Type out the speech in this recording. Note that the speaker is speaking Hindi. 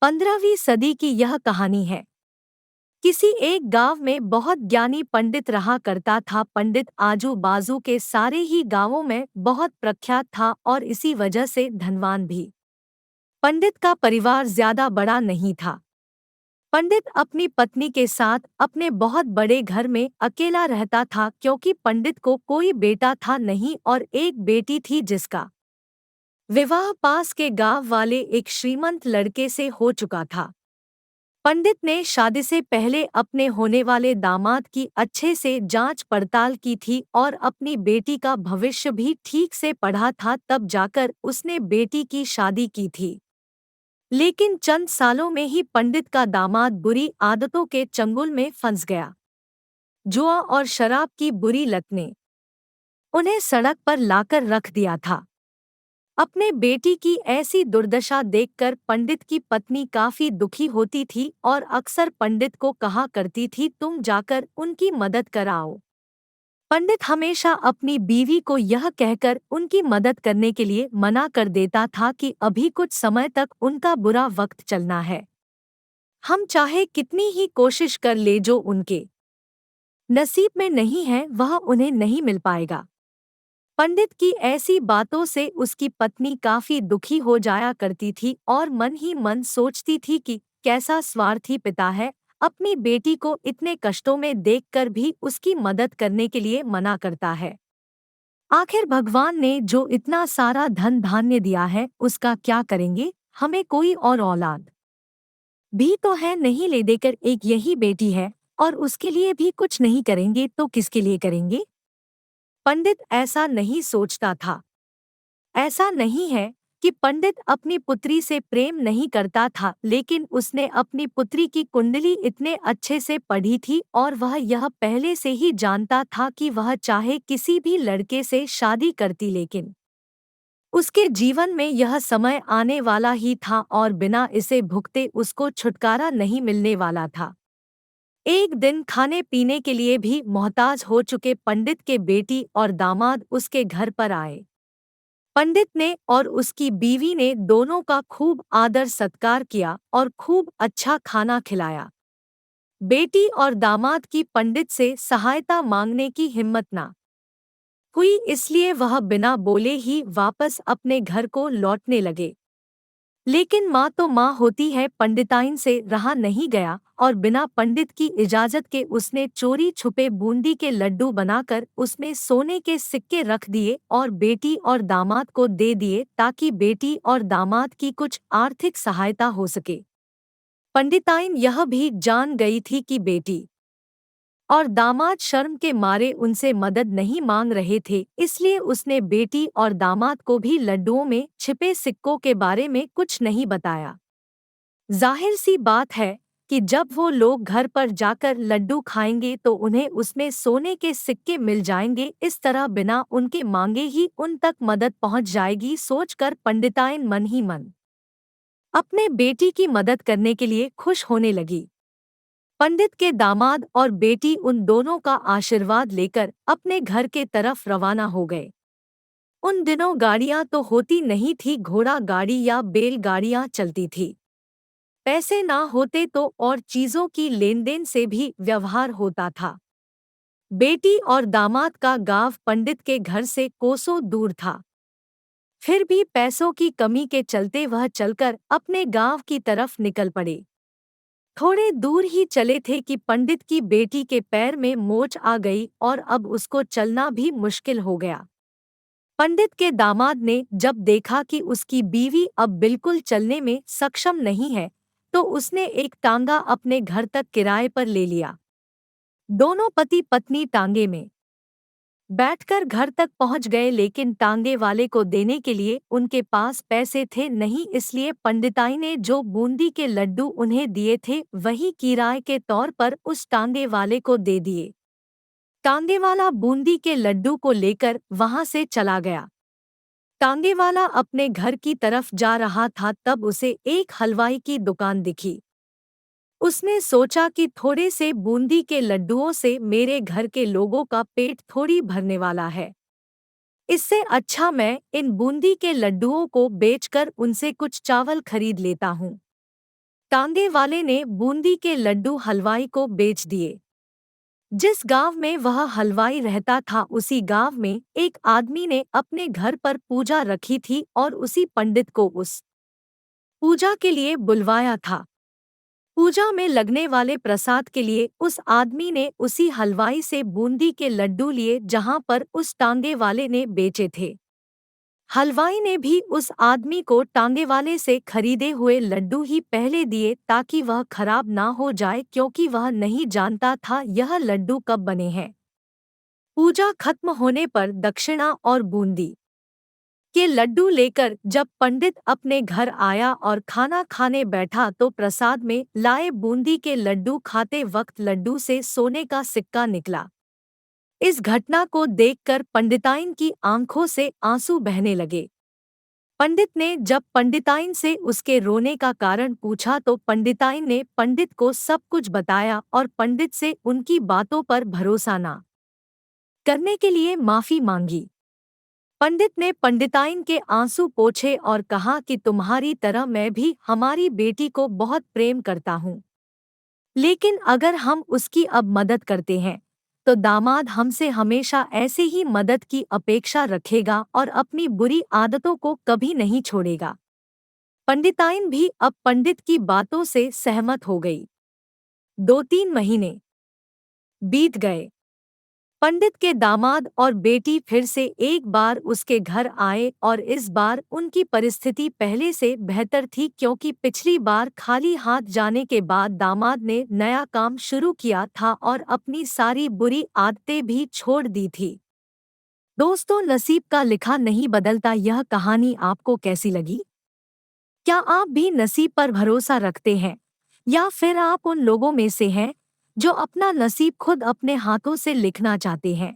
15वीं सदी की यह कहानी है। किसी एक गांव में बहुत ज्ञानी पंडित रहा करता था। पंडित आजू बाजू के सारे ही गांवों में बहुत प्रख्यात था और इसी वजह से धनवान भी। पंडित का परिवार ज्यादा बड़ा नहीं था। पंडित अपनी पत्नी के साथ अपने बहुत बड़े घर में अकेला रहता था, क्योंकि पंडित को कोई बेटा था नहीं और एक बेटी थी जिसका विवाह पास के गांव वाले एक श्रीमंत लड़के से हो चुका था। पंडित ने शादी से पहले अपने होने वाले दामाद की अच्छे से जांच पड़ताल की थी और अपनी बेटी का भविष्य भी ठीक से पढ़ा था, तब जाकर उसने बेटी की शादी की थी। लेकिन चंद सालों में ही पंडित का दामाद बुरी आदतों के चंगुल में फंस गया। जुआ और शराब की बुरी लत ने उन्हें सड़क पर लाकर रख दिया था। अपने बेटी की ऐसी दुर्दशा देखकर पंडित की पत्नी काफी दुखी होती थी और अक्सर पंडित को कहा करती थी, तुम जाकर उनकी मदद कराओ। पंडित हमेशा अपनी बीवी को यह कहकर उनकी मदद करने के लिए मना कर देता था कि अभी कुछ समय तक उनका बुरा वक्त चलना है। हम चाहे कितनी ही कोशिश कर ले, जो उनके नसीब में नहीं है वह उन्हें नहीं मिल पाएगा। पंडित की ऐसी बातों से उसकी पत्नी काफी दुखी हो जाया करती थी और मन ही मन सोचती थी कि कैसा स्वार्थी पिता है, अपनी बेटी को इतने कष्टों में देखकर भी उसकी मदद करने के लिए मना करता है। आखिर भगवान ने जो इतना सारा धन धान्य दिया है उसका क्या करेंगे, हमें कोई और औलाद भी तो है नहीं, ले देकर एक यही बेटी है और उसके लिए भी कुछ नहीं करेंगे तो किसके लिए करेंगे। पंडित ऐसा नहीं सोचता था। ऐसा नहीं है कि पंडित अपनी पुत्री से प्रेम नहीं करता था, लेकिन उसने अपनी पुत्री की कुंडली इतने अच्छे से पढ़ी थी और वह यह पहले से ही जानता था कि वह चाहे किसी भी लड़के से शादी करती, लेकिन उसके जीवन में यह समय आने वाला ही था और बिना इसे भुगते उसको छुटकारा नहीं मिलने वाला था। एक दिन खाने पीने के लिए भी मोहताज हो चुके पंडित के बेटी और दामाद उसके घर पर आए। पंडित ने और उसकी बीवी ने दोनों का खूब आदर सत्कार किया और खूब अच्छा खाना खिलाया। बेटी और दामाद की पंडित से सहायता मांगने की हिम्मत न हुई, इसलिए वह बिना बोले ही वापस अपने घर को लौटने लगे। लेकिन माँ तो माँ होती है, पंडिताइन से रहा नहीं गया और बिना पंडित की इजाजत के उसने चोरी छुपे बूंदी के लड्डू बनाकर उसमें सोने के सिक्के रख दिए और बेटी और दामाद को दे दिए, ताकि बेटी और दामाद की कुछ आर्थिक सहायता हो सके। पंडिताइन यह भी जान गई थी कि बेटी और दामाद शर्म के मारे उनसे मदद नहीं मांग रहे थे, इसलिए उसने बेटी और दामाद को भी लड्डुओं में छिपे सिक्कों के बारे में कुछ नहीं बताया। जाहिर सी बात है कि जब वो लोग घर पर जाकर लड्डू खाएंगे तो उन्हें उसमें सोने के सिक्के मिल जाएंगे, इस तरह बिना उनके मांगे ही उन तक मदद पहुंच जाएगी। सोचकर पंडिताइन मन ही मन अपने बेटी की मदद करने के लिए खुश होने लगी। पंडित के दामाद और बेटी उन दोनों का आशीर्वाद लेकर अपने घर के तरफ रवाना हो गए। उन दिनों गाड़ियां तो होती नहीं थी, घोड़ा गाड़ी या बैलगाड़ियां चलती थी। पैसे ना होते तो और चीजों की लेनदेन से भी व्यवहार होता था। बेटी और दामाद का गांव पंडित के घर से कोसों दूर था। फिर भी पैसों की कमी के चलते वह चलकर अपने गांव की तरफ निकल पड़े। थोड़े दूर ही चले थे कि पंडित की बेटी के पैर में मोच आ गई और अब उसको चलना भी मुश्किल हो गया। पंडित के दामाद ने जब देखा कि उसकी बीवी अब बिल्कुल चलने में सक्षम नहीं है, तो उसने एक टांगा अपने घर तक किराए पर ले लिया। दोनों पति पत्नी टांगे में बैठकर घर तक पहुंच गए, लेकिन टांगे वाले को देने के लिए उनके पास पैसे थे नहीं, इसलिए पंडिताई ने जो बूंदी के लड्डू उन्हें दिए थे वही किराए के तौर पर उस टांगे वाले को दे दिए। टांगे वाला बूंदी के लड्डू को लेकर वहां से चला गया। टांगे वाला अपने घर की तरफ जा रहा था, तब उसे एक हलवाई की दुकान दिखी। उसने सोचा कि थोड़े से बूंदी के लड्डुओं से मेरे घर के लोगों का पेट थोड़ी भरने वाला है। इससे अच्छा मैं इन बूंदी के लड्डुओं को बेचकर उनसे कुछ चावल खरीद लेता हूँ। टांगे वाले ने बूंदी के लड्डू हलवाई को बेच दिए। जिस गांव में वह हलवाई रहता था उसी गांव में एक आदमी ने अपने घर पर पूजा रखी थी और उसी पंडित को उस पूजा के लिए बुलवाया था। पूजा में लगने वाले प्रसाद के लिए उस आदमी ने उसी हलवाई से बूंदी के लड्डू लिए जहां पर उस टांगे वाले ने बेचे थे। हलवाई ने भी उस आदमी को टांगे वाले से खरीदे हुए लड्डू ही पहले दिए ताकि वह खराब ना हो जाए, क्योंकि वह नहीं जानता था यह लड्डू कब बने हैं। पूजा खत्म होने पर दक्षिणा और बूंदी के लड्डू लेकर जब पंडित अपने घर आया और खाना खाने बैठा तो प्रसाद में लाए बूंदी के लड्डू खाते वक्त लड्डू से सोने का सिक्का निकला। इस घटना को देखकर पंडिताइन की आंखों से आंसू बहने लगे। पंडित ने जब पंडिताइन से उसके रोने का कारण पूछा तो पंडिताइन ने पंडित को सब कुछ बताया और पंडित से उनकी बातों पर भरोसा न करने के लिए माफी मांगी। पंडित ने पंडिताइन के आंसू पोंछे और कहा कि तुम्हारी तरह मैं भी हमारी बेटी को बहुत प्रेम करता हूँ, लेकिन अगर हम उसकी अब मदद करते हैं तो दामाद हमसे हमेशा ऐसे ही मदद की अपेक्षा रखेगा और अपनी बुरी आदतों को कभी नहीं छोड़ेगा। पंडिताइन भी अब पंडित की बातों से सहमत हो गई। 2-3 महीने बीत गए। पंडित के दामाद और बेटी फिर से एक बार उसके घर आए और इस बार उनकी परिस्थिति पहले से बेहतर थी, क्योंकि पिछली बार खाली हाथ जाने के बाद दामाद ने नया काम शुरू किया था और अपनी सारी बुरी आदतें भी छोड़ दी थी। दोस्तों, नसीब का लिखा नहीं बदलता। यह कहानी आपको कैसी लगी? क्या आप भी नसीब पर भरोसा रखते हैं या फिर आप उन लोगों में से हैं जो अपना नसीब खुद अपने हाथों से लिखना चाहते हैं?